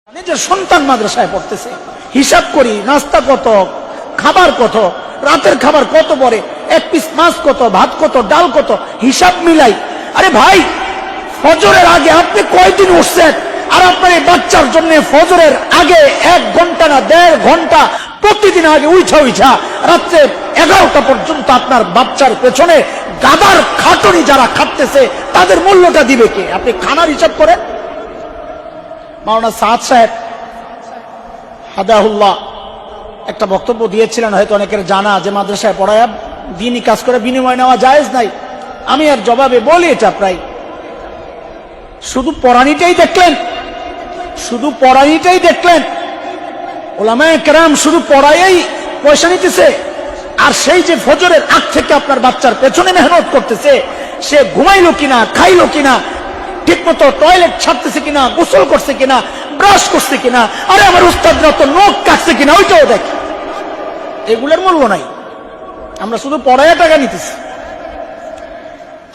নিজের সন্তান মাদ্রাসায় পড়তেছে, হিসাব করি নাস্তা কত, খাবার কত, রাতের খাবার কত পড়ে, এক পিস মাছ কত, ভাত কত, ডাল কত, হিসাব মিলাই। আরে ভাই, ফজরের আগে আপনি কয়দিন উঠছেন? আর আপনার এই বাচ্চার জন্য ফজরের আগে 1 ঘন্টা না 1.5 ঘন্টা প্রতিদিন আগে উঠা রাত্রে 11টা পর্যন্ত আপনার বাচ্চার পেছনে গাদার খাটনি যারা খাটতেছে তাদের মূল্যটা দিবে কে? আপনি খানার হিসাব করেন। মাওলানা সাদ সাহেব হাদাহুল্লাহ একটা বক্তব্য দিয়েছিলেন, হয়তো অনেকের জানা, যে মাদ্রাসায় পড়ায় দিনই কাজ করে বিনিময় নেওয়া জায়েজ নাই। আমি আর জবাবে বলি, এটা প্রায় শুধু পড়ানিটাই দেখলেন, শুধু পড়ানিটাই দেখলেন, ওলামায়ে কেরাম শুধু পড়াইয়াই পয়সা নিতেছে। আর সেই যে ফজরের আগ থেকে আপনার বাচ্চার পেছনে মেহনত করতেছে, সে ঘুমাইলো কিনা, খাইলো কিনা, ঠিক মতো টয়লেট ছাড়তেছে কিনা, গোসল করছে কিনা, ব্রাশ করছে কিনা, আরে আমার উস্তাদরা তো নখ কাটছে কিনা, ওইটাও দেখে। এগুলোর মূল্য নাই, আমরা শুধু পড়ায় টাকা নিতেছি।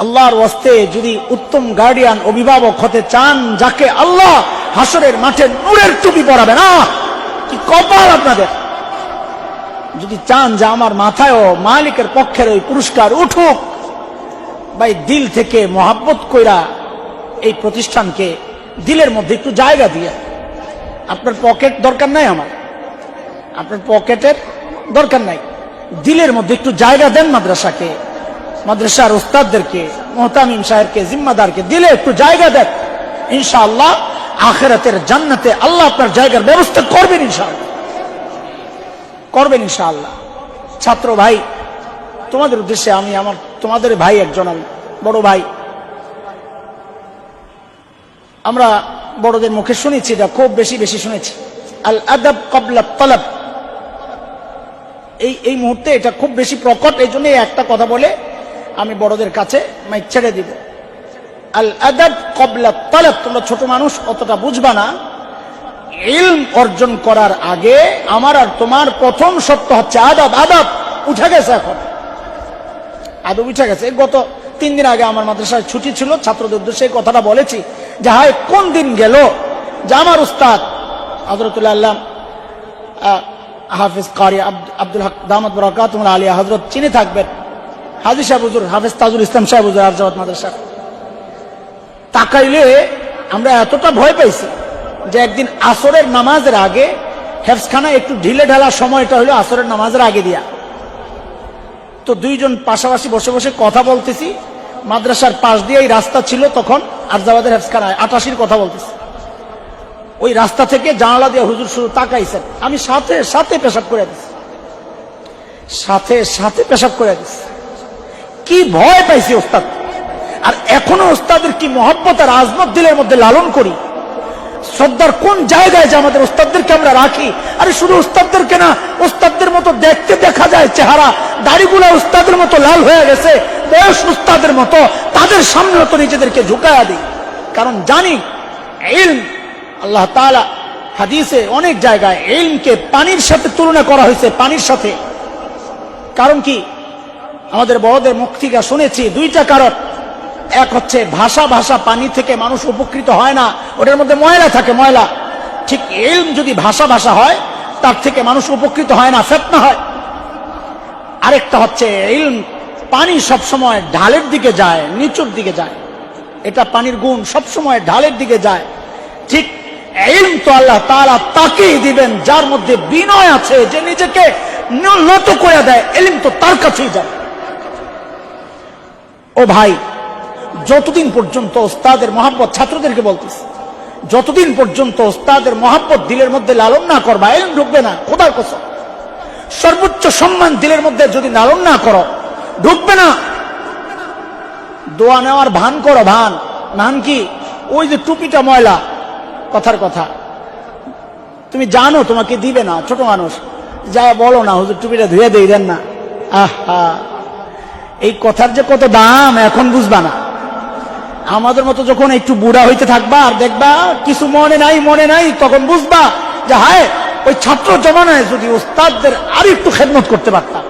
আল্লাহর ওয়াস্তে যদি উত্তম গার্ডিয়ান অভিভাবক হতে চান, যাকে আল্লাহ হাসরের মাঠে নূরের টুপি পরাবে, না কি কপাল আপনাদের। যদি চান যে আমার মাথায়ও মালিকের পক্ষের ওই পুরস্কার উঠুক, ভাই দিল থেকে মহাব্বত কইরা এই প্রতিষ্ঠানকে দিলের মধ্যে একটু জায়গা দিয়ে, আপনার পকেট দরকার নাই, আমার আপনার পকেটের দরকার নাই, দিলের মধ্যে একটু জায়গা দেন মাদ্রাসাকে, মাদ্রাসার উস্তাদদেরকে, মুহতামিম সাহেবকে, জিম্মাদারকে দিলে একটু জায়গা দেন। ইনশাআল্লাহ আখিরাতের জান্নাতে আল্লাহ আপনার জায়গার ব্যবস্থা করবেন, ইনশাআল্লাহ করবেন, ইনশাআল্লাহ। ছাত্র ভাই, তোমাদের উদ্দেশ্যে আমি তোমাদের ভাই একজন, আমি বড় ভাই, আমরা বড়দের মুখে শুনেছি, এটা খুব বেশি শুনেছি, আল আদাব ক্বাবলা তালাব। এই মুহূর্তে এটা খুব বেশি প্রকট, এই জন্য একটা কথা বলে আমি বড়দের কাছে মাইক ছেড়ে দিব। আল আদাব ক্বাবলা তালাব, তোমরা ছোট মানুষ অতটা বুঝবা না। ইলম অর্জন করার আগে আমার আর তোমার প্রথম শর্ত হচ্ছে আদাব। আদাব উঠে গেছে, এখন আদব উঠে গেছে। গত 3 দিন আগে আমার মাদ্রাসায় ছুটি ছিল, ছাত্রদের উদ্দেশ্যে এই কথাটা বলেছি যে হায় কোন দিন গেল যে আমার উস্তাদ হযরতুল্লাহ আল্লাহ হাফেজ কারি আব্দুল হক দামাত বরকাতুহুল আলিয়া হযরত চিনে থাকবেন, হাজী সাহেব হুজুর হাফেজ তাজুল ইসলাম সাহেব হুজুর আরজাওয়াত মাদ্রাসা। তাকাইলে আমরা এতটা ভয় পাইছি যে একদিন আসরের নামাজের আগে হেফজখানা একটু ঢিলে ঢালা সময়টা হলো আসরের নামাজের আগে দিয়া। তো দুইজন পাশাপাশি বসে বসে কথা বলতেছি, মাদ্রাসার পাশ দিয়েই রাস্তা ছিল তখন, আরজাওয়াদের হেফজখানায় 88 কথা বলতেছি। ওই রাস্তা থেকে জানালা দিয়ে হুজুর শুধু তাকাইছেন, আমি সাথে সাথে পেশাব করে দিছি, সাথে পেশাব করে দিছি। কি ভয় পাইছি ওস্তাদ। আর এখনো ওস্তাদের কি মহব্বত আর আজমত দিলের মধ্যে লালন করি। শ্রদ্ধার কোন জায়গায় যে আমাদের ওস্তাদদেরকে আমরা রাখি। আরে শুধু ওস্তাদদেরকে না, ওস্তাদদের মতো দেখতে দেখা যায় চেহারা, দাড়িগুলো ওস্তাদের মতো লাল হয়ে গেছে, বয়স ওস্তাদের মতো, তাদের সামনে তো নিজেদেরকে ঝুঁকায়া দিই। কারণ জানি ইলম, আল্লাহ তাআলা হাদিসে অনেক জায়গায় ইলমকে পানির সাথে তুলনা করা হয়েছে, পানির সাথে। কারণ কি, আমাদের বড়দের মুখ থেকে শুনেছি 2টা কারণ। এক হচ্ছে ভাষা পানি থেকে মানুষ উপকৃত হয় না, ওটার মধ্যে ময়লা থাকে, ময়লা। ঠিক ইলম যদি ভাষা হয়, তার থেকে মানুষ উপকৃত হয় না, ফিতনা হয়। আরেকটা হচ্ছে ইলম, পানি সবসময় ঢালের দিকে যায়, নিচুর দিকে যায়, এটা পানির গুণ, সবসময় ঢালের দিকে যায়। ঠিক ইলম তো আল্লাহ তাআলা তাকেই দিবেন যার মধ্যে বিনয় আছে, যে নিজেকে নত করে দেয়, ইলম তো তার কাছেই যায়। ও ভাই, যতদিন পর্যন্ত ওস্তাদের মহব্বত, ছাত্রদেরকে বলতেছি, যতদিন পর্যন্ত ওস্তাদের মহব্বত দিলের মধ্যে লালন না করবা, ইলম ঢুকবে না। খোদার কসম, সর্বোচ্চ সম্মান দিলের মধ্যে যদি লালন না করো, ঢুকবে না। দোয়া নেওয়ার ভান করো, ভান কি, ওই যে টুপিটা ময়লা, কথার কথা, তুমি জানো তোমাকে দিবে না, ছোট মানুষ, যা বলো না হুজুর টুপিটা ধুয়ে দিয়ে দেন না। আহা, এই কথার যে কত দাম এখন বুঝবা না। আমাদের মতো যখন একটু বুড়া হইতে থাকবা আর দেখবা কিছু মনে নাই, তখন বুঝবা যে হায় ওই ছাত্র জমানায় যদি উস্তাদদের আর একটু খেদমত করতে পারতাম।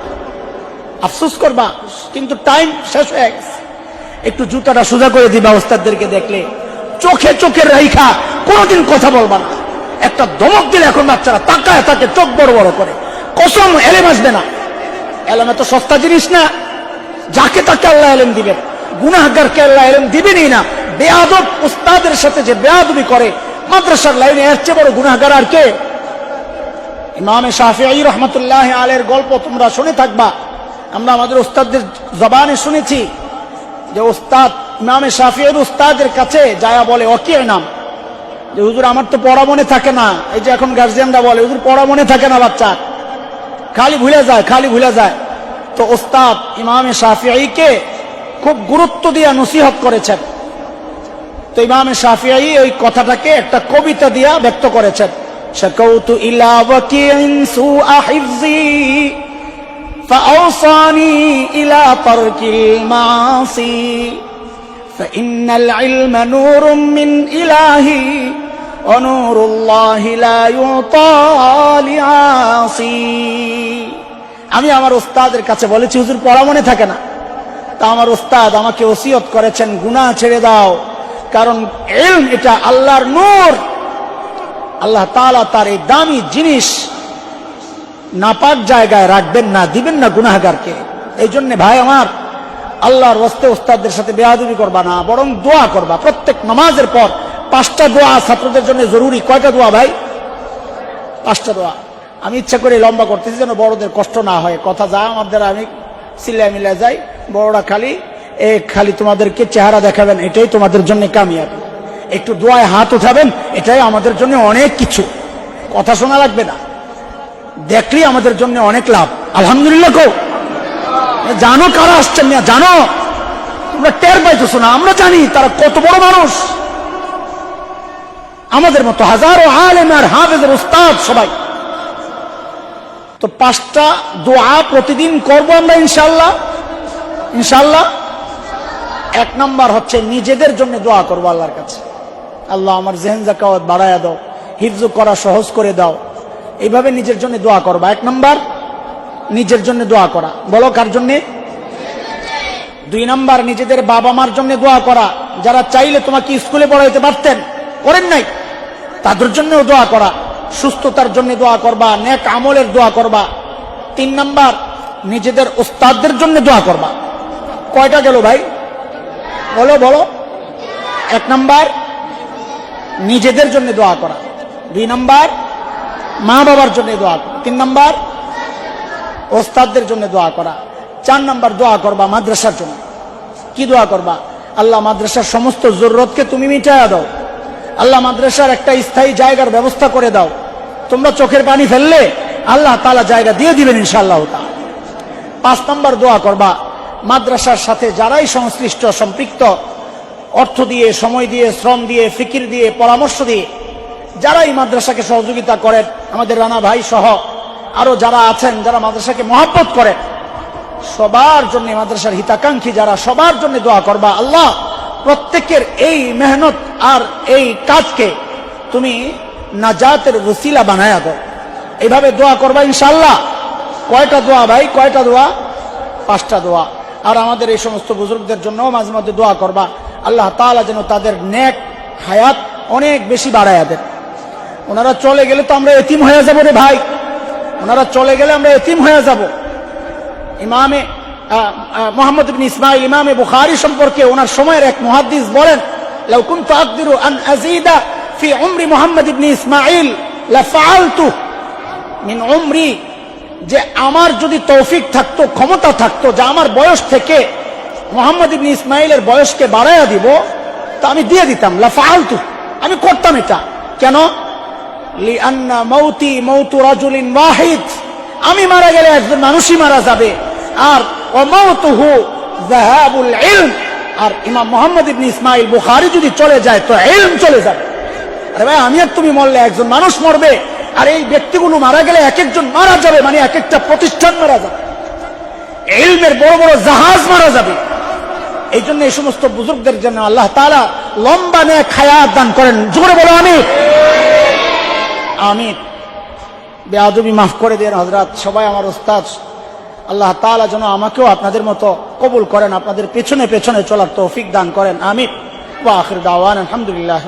আফসোস করবা, কিন্তু টাইম শেষ হয়ে গেছে। একটু জুতাটা সোজা করে দিবা উস্তাদদেরকে দেখলে, চোখে রাইখা কোনোদিন কথা বলবা না। একটা ধমক দিলে এখন বাচ্চারা তাকায় তাকে চোখ বড় বড় করে। কসম, এলেম আসবে না। এলেম এত সস্তা জিনিস না, যাকে তাকে আল্লাহ এলেম দিবেন, গুনাহগারকে আল্লাহ এলেম দিবেনই না। বেয়াদব উস্তাদের সাথে যে বেয়াদবি করে মাদ্রাসার লাইনে, এর চেয়ে বড় গুনাহগার আর কে? ইমামে শাফিঈ রহমতুল্লাহ আলাইহির গল্প তোমরা শুনে থাকবা, আমরা আমাদের উস্তাদদের জবানে শুনেছি যে উস্তাদ ইমামে শাফিঈর উস্তাদের কাছে যায়া বলে, ওয়াকি' নাম, যে হুজুর আমার তো পড়া মনে থাকে না। এই যে এখন গার্জিয়ানরা বলে হুজুর পড়া মনে থাকে না, বাচ্চা খালি ভুলে যায়, খালি ভুলে যায়। তো উস্তাদ ইমামে শাফিঈকে খুব গুরুত্ব দিয়ে নসিহত করেছেন। তো ইমামে শাফিঈ ওই কথাটাকে একটা কবিতা দিয়া ব্যক্ত করেছেন। শাকাউতু ইলা ওয়াকি'in সুআ হিফজি ফাআওসানি ইলা তারকিল মাসি ফাইন্নাল ইলমা নূরুম মিন ইলাহি ওয়া নূরুল্লাহি লা ইউতা লিআসি। আমি আমার উস্তাদের কাছে বলেছি হুজুর পড়া মনে থাকে না। তা আমার উস্তাদ আমাকে ওসিয়ত করেছেন গুনাহ ছেড়ে দাও, কারণ ইলম এটা আল্লাহর নূর। আল্লাহ তাআলা তার এই দামি জিনিস নাপাক জায়গায় রাখবেন না, দিবেন না গুনাহগারকে। এই জন্য ভাই আমার, আল্লাহর ওয়াস্তে উস্তাদদের সাথে বেয়াদবি করবা না, বরং দোয়া করবা। প্রত্যেক নামাজের পর 5টা দোয়া ছাত্রদের জন্য জরুরি। কয়টা দোয়া ভাই? 5টা দোয়া। আমি ইচ্ছা করে লম্বা করতেছি যেন বড়দের কষ্ট না হয়। কথা যা আমার দ্বারা আমি সিলাই মিলাই যাই, বড়রা খালি তোমাদেরকে চেহারা দেখাবেন, এটাই তোমাদের জন্য কামিয়াবি। একটু দোয়ায় হাত উঠাবেন, এটাই আমাদের জন্য অনেক কিছু। কথা শোনা লাগবে না, দেখলেই আমাদের জন্য অনেক লাভ। আলহামদুলিল্লাহ কো জানো কারা আসছেন না? জানো তোমরা টের পাইতেছো না? আমরা জানি তারা কত বড় মানুষ, আমাদের মতো হাজারো আলেম আর হাফেজের উস্তাদ সবাই। তো 5টা দোয়া প্রতিদিন করবো আমরা ইনশাআল্লাহ। ইনশাআল্লাহ 1 নাম্বার হচ্ছে নিজেদের জন্য দোয়া করবো আল্লাহর কাছে, আল্লাহ আমার জেহেন যাকাওয়াত বাড়ায়া দাও, হিফজ করা সহজ করে দাও। এইভাবে নিজের জন্য দোয়া করবা। 1 নাম্বার নিজের জন্য দোয়া করা। বলো কার জন্য? 2 নাম্বার নিজেদের বাবা মার জন্য দোয়া করা, যারা চাইলে তোমাকে স্কুলে পড়াইতে পারতেন, করেন নাই, তাদের জন্যও দোয়া করা। সুস্থতার জন্য দোয়া করবা, নেক আমলের দোয়া করবা। 3 নাম্বার নিজেদের উস্তাদদের জন্য দোয়া করবা। কয়টা গেল ভাই? বলো বলো। 1 নাম্বার নিজেদের জন্য দোয়া করা, 2 নাম্বার মা বাবার জন্য দোয়া করা, 3 নাম্বার ওস্তাদদের জন্য দোয়া করা, 4 নাম্বার দোয়া করবা মাদ্রাসার জন্য। কি দোয়া করবা? আল্লাহ মাদ্রাসার সমস্ত জরুরতকে তুমি মিটায়া দাও, আল্লাহ মাদ্রাসার একটা স্থায়ী জায়গার ব্যবস্থা করে দাও। তোমরা চোখের পানি ফেললে আল্লাহ তাআলা জায়গা দিয়ে দিবেন ইনশাআল্লাহ তাআলা। 5 নাম্বার দোয়া করবা মাদ্রাসার সাথে যারাই সংশ্লিষ্ট সম্পৃক্ত, অর্থ দিয়ে, সময় দিয়ে, শ্রম দিয়ে, ফিকির দিয়ে, পরামর্শ দিয়ে যারাই মাদ্রাসাকে সহযোগিতা করেন, আমাদের রানা ভাই সহ আরো যারা আছেন, যারা মাদ্রাসাকে মহব্বত করেন, সবার জন্য, মাদ্রাসার হিতাকাঙ্ক্ষী যারা, সবার জন্য দোয়া করবা। আল্লাহ প্রত্যেকের এই মেহনত আর এই কাজকে তুমি নাজাতের ওসিলা বানায়া দাও। এইভাবে দোয়া করবা ইনশাআল্লাহ। কয়টা দোয়া ভাই? কয়টা দোয়া? 5টা দোয়া। আর আমাদের এই সমস্ত বুজুর্গদের জন্য মাঝে মধ্যে দোয়া করবা, আল্লাহ তাআলা যেন তাদের নেক হায়াত অনেক বেশি বাড়ায়া দেন। ওনারা চলে গেলে তো আমরা এতিম হয়ে যাবো রে ভাই, ওনারা চলে গেলে আমরা এতিম হয়ে যাব। ইমামে মুহাম্মদ ইবনে ইসমাঈল ইমামে বুখারী সম্পর্কে ওনার সময়ের এক মুহাদ্দিস বলেন, লাউ কুনতু আকদিরু আন আযীদা ফি উমরি মুহাম্মদ ইবনে ইসমাঈল লাফআলতু মিন উমরি, যে আমার যদি তৌফিক থাকতো, ক্ষমতা থাকতো, যে আমার বয়স থেকে মুহাম্মদ ইবনে ইসমাঈলের বয়সকে বাড়ায়া দিব, তা আমি দিয়ে দিতাম। লাফআলতু, আমি করতাম এটা। কেন? লিআন্না মাউতি মাউতু রাজুলিন ওয়াহিদ, আমি মারা গেলে একজন মানুষই মারা যাবে, আর ওয়ামাউতুহু যাহাবুল ইলম, আর ইমাম মুহাম্মদ ইবনে ইসমাঈল বুখারী যদি চলে যায় তো ইলম চলে যাবে। আরে ভাই, আমি আর তুমি মরলে একজন মানুষ মরবে, আর এই ব্যক্তিগুলো মারা গেলে এক একজন মারা যাবে, মানে এক একটা প্রতিষ্ঠান মারা যাবে, ইলমের বড় বড় জাহাজ মারা যাবে। এই জন্য এই সমস্ত বুজুর্গদের জন্য আল্লাহ তাআলা লম্বা নেক হায়াত দান করেন। জোরে বলো আমিন। আমিন। বেয়াদবি মাফ করে দেন হযরত, সবাই আমার উস্তাদ। আল্লাহ তাআলা যেন আমাকেও আপনাদের মতো কবুল করেন, আপনাদের পেছনে পেছনে চলার তৌফিক দান করেন। আমিন। ওয়া আখির দাওয়ানা আলহামদুলিল্লাহ।